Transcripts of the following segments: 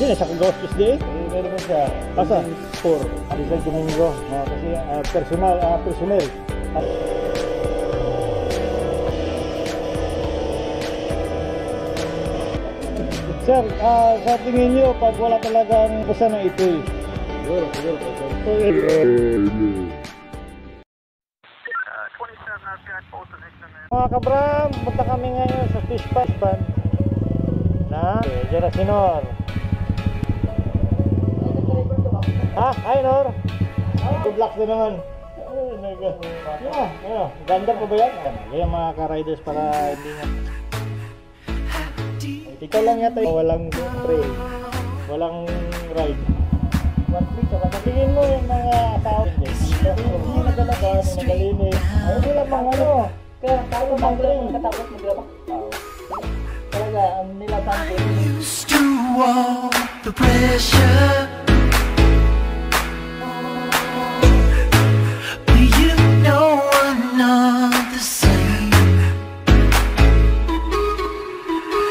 Sino sa Kagawas Tuesday? Meron ba siya? Asa? 4. Rizal Domingo. Kasi personnel. Sir, sa tingin nyo, pag wala talagang basa ng itoy? Siguro. Mga kabram, punta kami ngayon sa fish pan na Jerasinor. Ha? Ay, Nor? Good luck na naman. Ganda pa ba yan? Kaya mga ka-riders para hindi nga. Ikaw lang yata yung walang trail, walang ride. Tingin mo yung mga tao hindi nagalaban, nagalinis. Hindi lang mga ano. Kaya tayo bang katakot maglabak. Talaga, ang nilabang ko. Used to walk the pressure. But you know I'm not the same.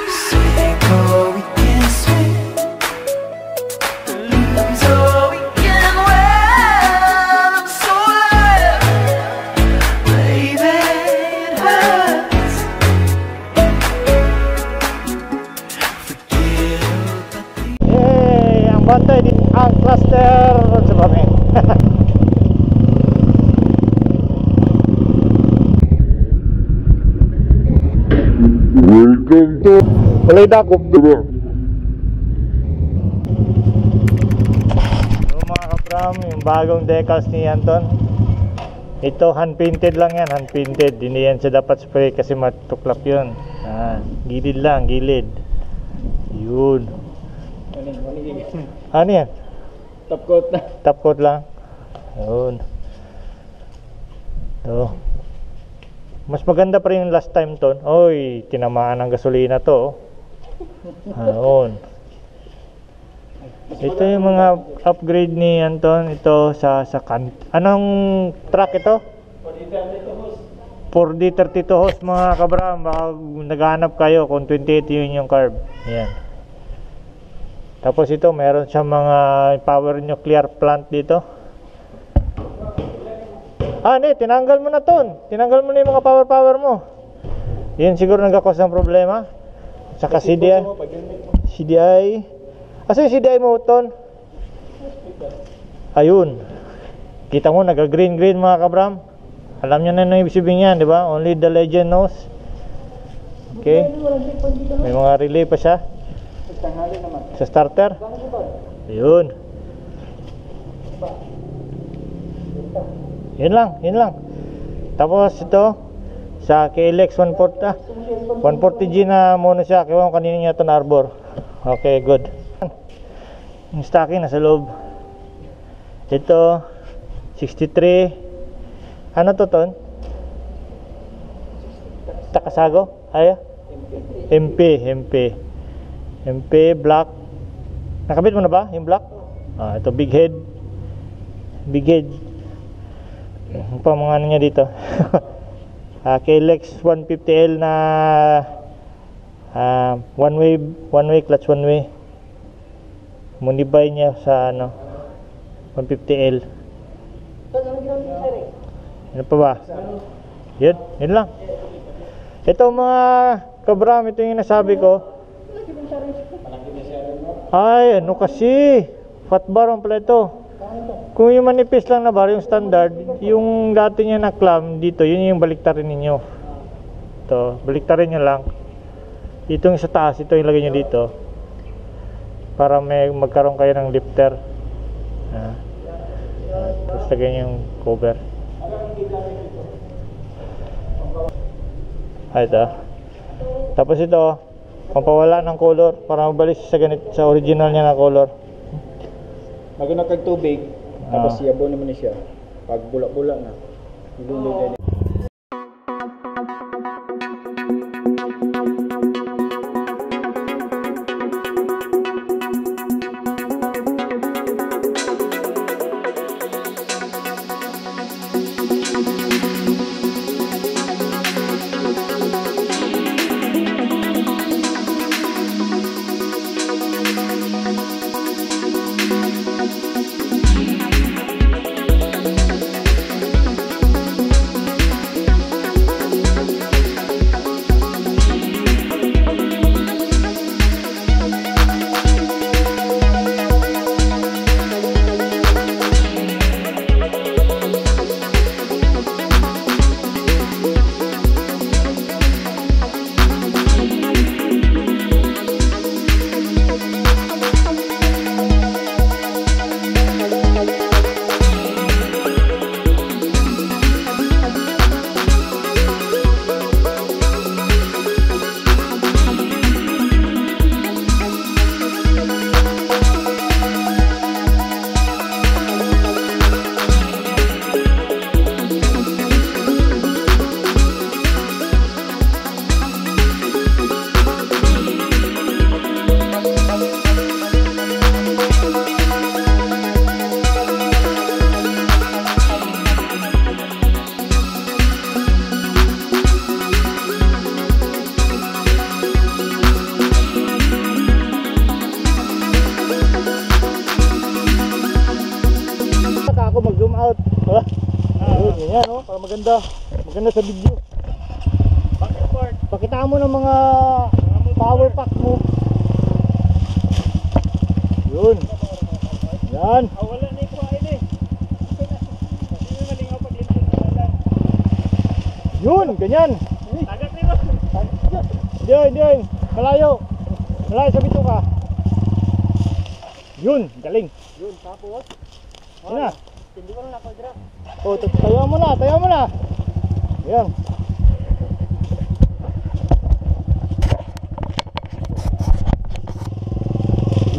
So we go, we can swim. So we can win. I'm so alive. Baby, it hurts. Hey, ang bantay di ang cluster sa bami. Welcome to Palay Dakop, diba? So mga kapram, yung bagong decals ni Anton. Ito hand painted lang yan, hand painted. Hindi yan siya dapat spray kasi matuklap yun. Gilid lang, gilid. Yun. Ano yan? Top coat na. Top coat lang. Yun. Ito. Mas maganda pa rin yung last time ton. Oy, tinamaan ng gasolina to. Ayun. Ito yung mga upgrade ni Anton. Ito sa anong truck ito? 4D32 hose mga kabram. Baka naghahanap kayo kung 28 yun yung carb. Yan. Tapos ito meron siyang mga power nuclear plant dito. Tinanggal mo na ton. Tinanggal mo na yung mga power mo. Yan siguro nagkakos ng problema. Saka CDI. Asa yung CDI mo ton? Ayun. Kita mo nag-green mga kabram. Alam niyo na yung ibig sabihin yan, di ba? Only the legend knows. Okay. May mga relay pa siya. Sa starter. Ayun. Yun lang. Tapos ito sa KLX 140G na mono siya. Kaya kanina niya ito na arbor. Okay, good. Yung stocking nasa loob. Ito 63. Ano to ton? Takasago? Ay? MP black. Nakabit mo na ba yung black? Ito big head. Ano pa mga ano niya dito? KLX 150L na one way clutch one way. Monibay niya sa 150L. Ano pa ba? Yun lang. Ito mga kabram, ito yung nasabi ko. Ay, ano kasi? Fat bar ang pala ito. Kung yung manipis lang na bar, yung standard, yung dati niya na clamp dito, yun yung baliktarin ninyo. Ito, baliktarin nyo lang. Dito yung sa taas, ito yung lagay nyo dito. Para may magkaroon kayo ng lifter. Tapos lagay nyo yung cover. Ito. Tapos ito, pampawala ng color para magbalik sa original niya na color. Bago nagtubig, tapos siyabo naman siya. Pag bulak-bulak na, ilulog na. Yan oh, para maganda. Maganda sa video. Pakitaan mo ng mga power pack mo. Yun. Yan. Wala na ikuhain eh. Hindi mo malingaw paglintod na lang. Yun, ganyan. Tagat nyo. Diyan. Malayo. Malayo sa bito ka. Yun, galing. Yun, tapos. Yun na. Hindi ko na pag-drop. Oh, tayo mo na. Yan.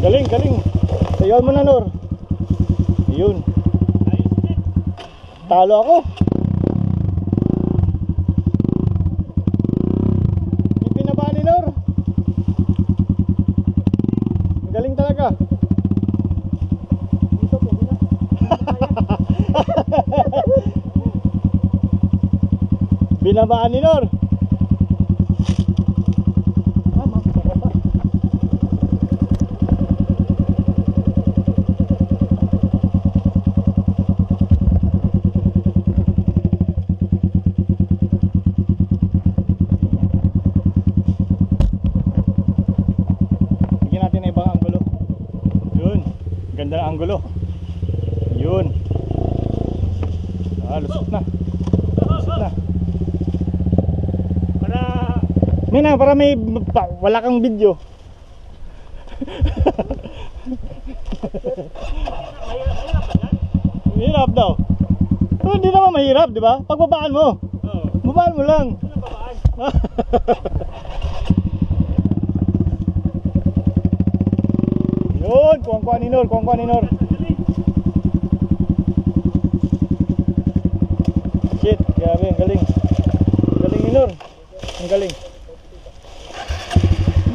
Galing. Tayo mo na, Nor. Yun. Talo ako. Hindi pinaba ni Nor. Galing talaga. Dito po, na. Binabaan ni Nor. Bigyan natin ng ibang anggulo. Yun. Ganda ng anggulo. Yun. Lusot na. Para may wala kang video. Mahirap daw. Hindi naman mahirap, di ba? Pagbabaan mo. Babaan mo lang. Yun, kuwang-kuwang ni Nor. Shit, grabe, ang galing. Galing ni Nor. Ang galing.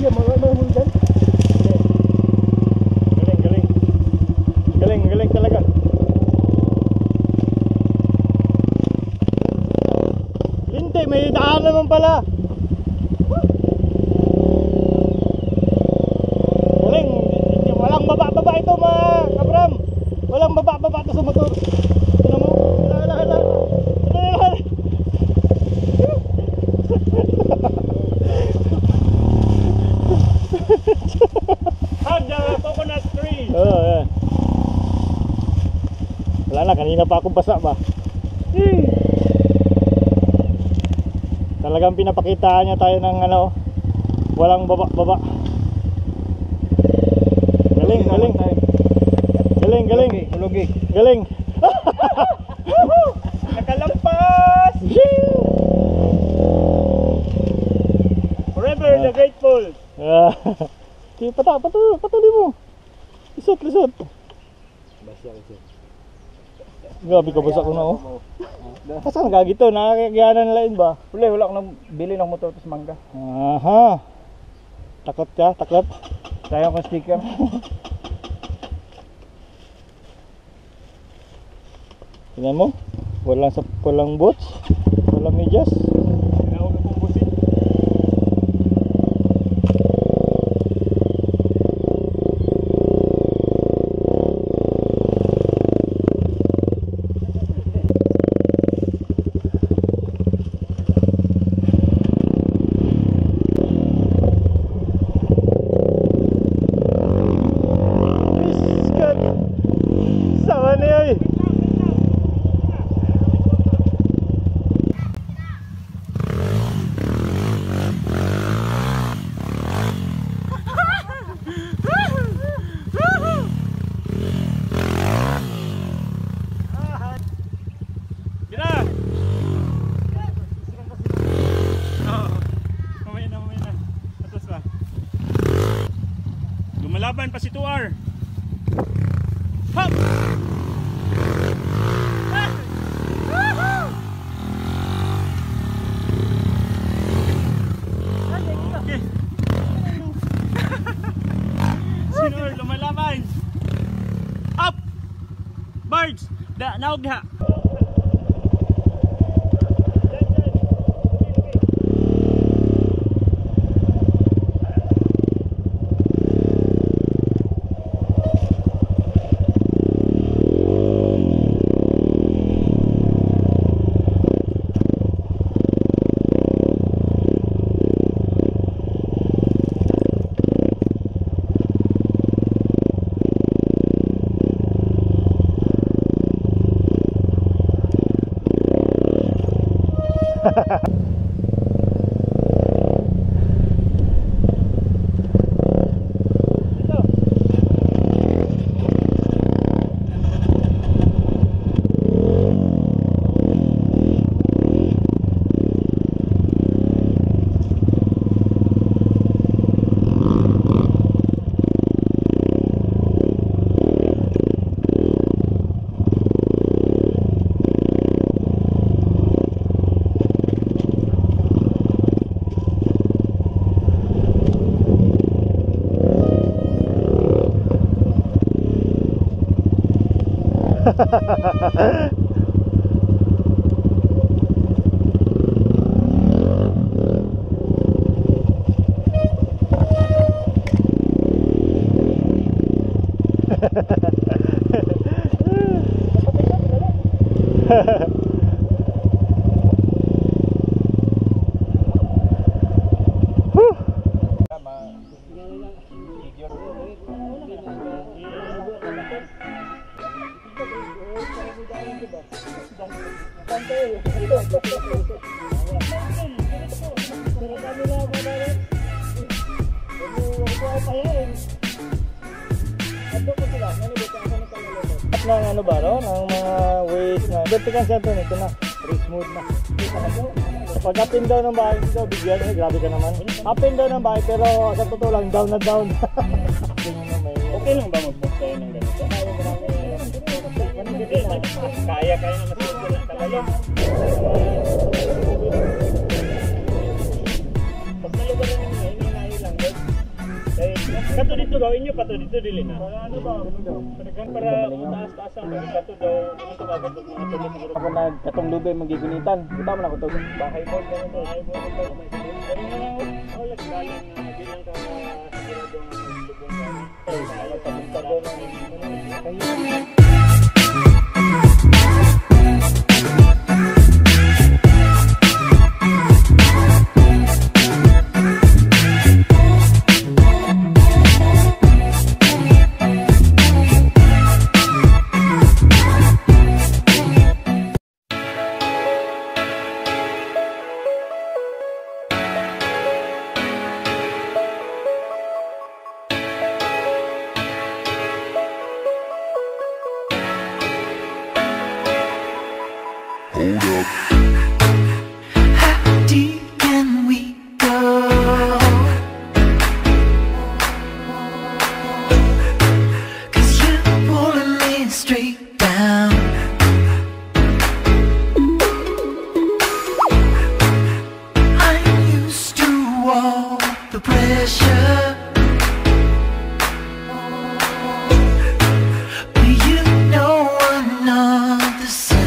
Iya, mahulog dyan. Galing talaga. Hindi, may daan naman pala. Galing. Walang baba ito mga kabram. Walang baba ito sa motor. Tignan mo. Hala. Hug the coconut tree. Yeah. Wala na, kanina pa akong basa ba. Talagang pinapakita niya tayo ng walang baba. Galing. Hulugi. Galing. Nakalampas. Forever the grateful. Patuloy mo. Lisot. Grabe ka basa ko na oh. Saan nagagito? Nakakagyanan na lain ba? Wala akong bili ng motor sa mangga. Aha. Takot ka? Tayo ko sticker. Tingnan mo. Walang boots. Walang medyas. Tinawag akong busin. Sama na yun. Lumalaban pa si 2R. Hop! Okay. Sino lumalaban? Up! Birds! Naog ha! ng ano ba, no? Ng mga ways na vertical center nito na, very smooth na. Pag up and down ng bahay dito, bigyan eh, grabe ka naman. Up and down ng bahay, pero sa totoo lang, down na down. Okay lang ba mag-book tayo ng ganito? Kaya na masusunod ng talalong. Pag nalugar na ninyo, hinahin lang doon. Kato dito gawin nyo, pato dito dili na. Para ano ba? Para taas-taas ang bagay. Kato daw, ano ito bagay doon mga tuloy siguro. Ako na katong lube magigunitan. Kita mo na ko to. Bahay board na ito. Bahay board ito. Pero nga, ulit galing na bilang ka sigurado ng lubong galing. Kaya pagpuntago ng How deep can we go? 'Cause you're pulling me straight down. I'm used to all the pressure, but you know I'm not the same.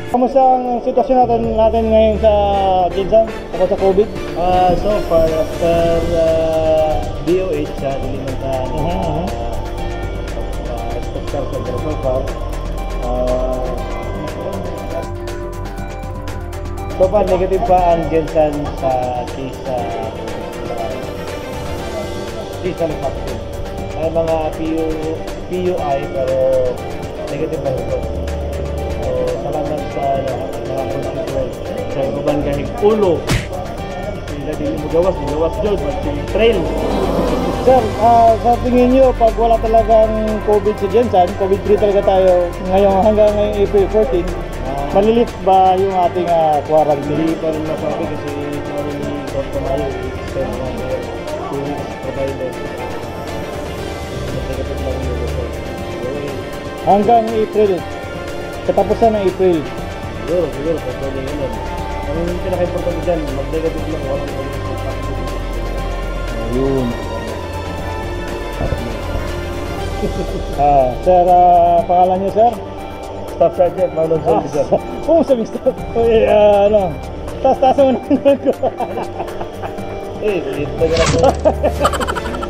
Kamusta ang sitwasyon natin ngayon sa Jinsan? Ako sa COVID? So far, after DOH sa Dilimantan, restrictor sa so far, So far, negative pa ang Jinsan sa case sa season vaccine. May mga PUI pero negative pa ito. So, salamat sa mga constituents sa ibang kahit ulo. Sila din magawas Jod, mag-trail. Sir, sa tingin nyo, pag wala talagang COVID sa Jinsan, COVID-free talaga tayo ngayong hanggang ngayong April 14, Malilift ba yung ating quarantine? Hindi pa rin masabi kasi sabi ni Dr. Mayo extend ng 2 weeks provided. Negative lang yung result. Hanggang April. Katapusan ng April. Siguro, pwede yun. Ang pinaka-importante dyan, mag-negative lang, walang Ayun. Sir, pangalan niyo, sir? Staff Sergeant, Marlon Soldier. Oo, sabi staff. Ano? Taas mo naman ko. Eh, ulit na ganun.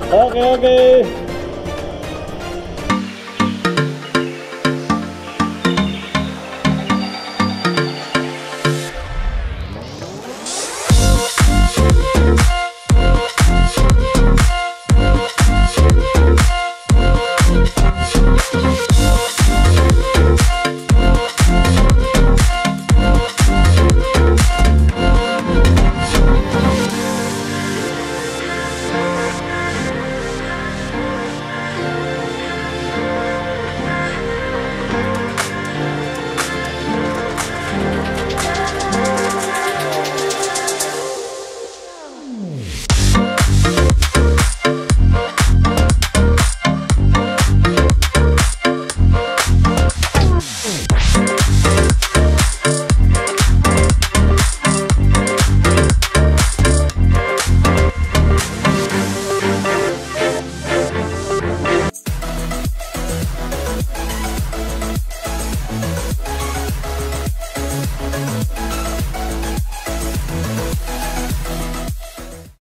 Okay.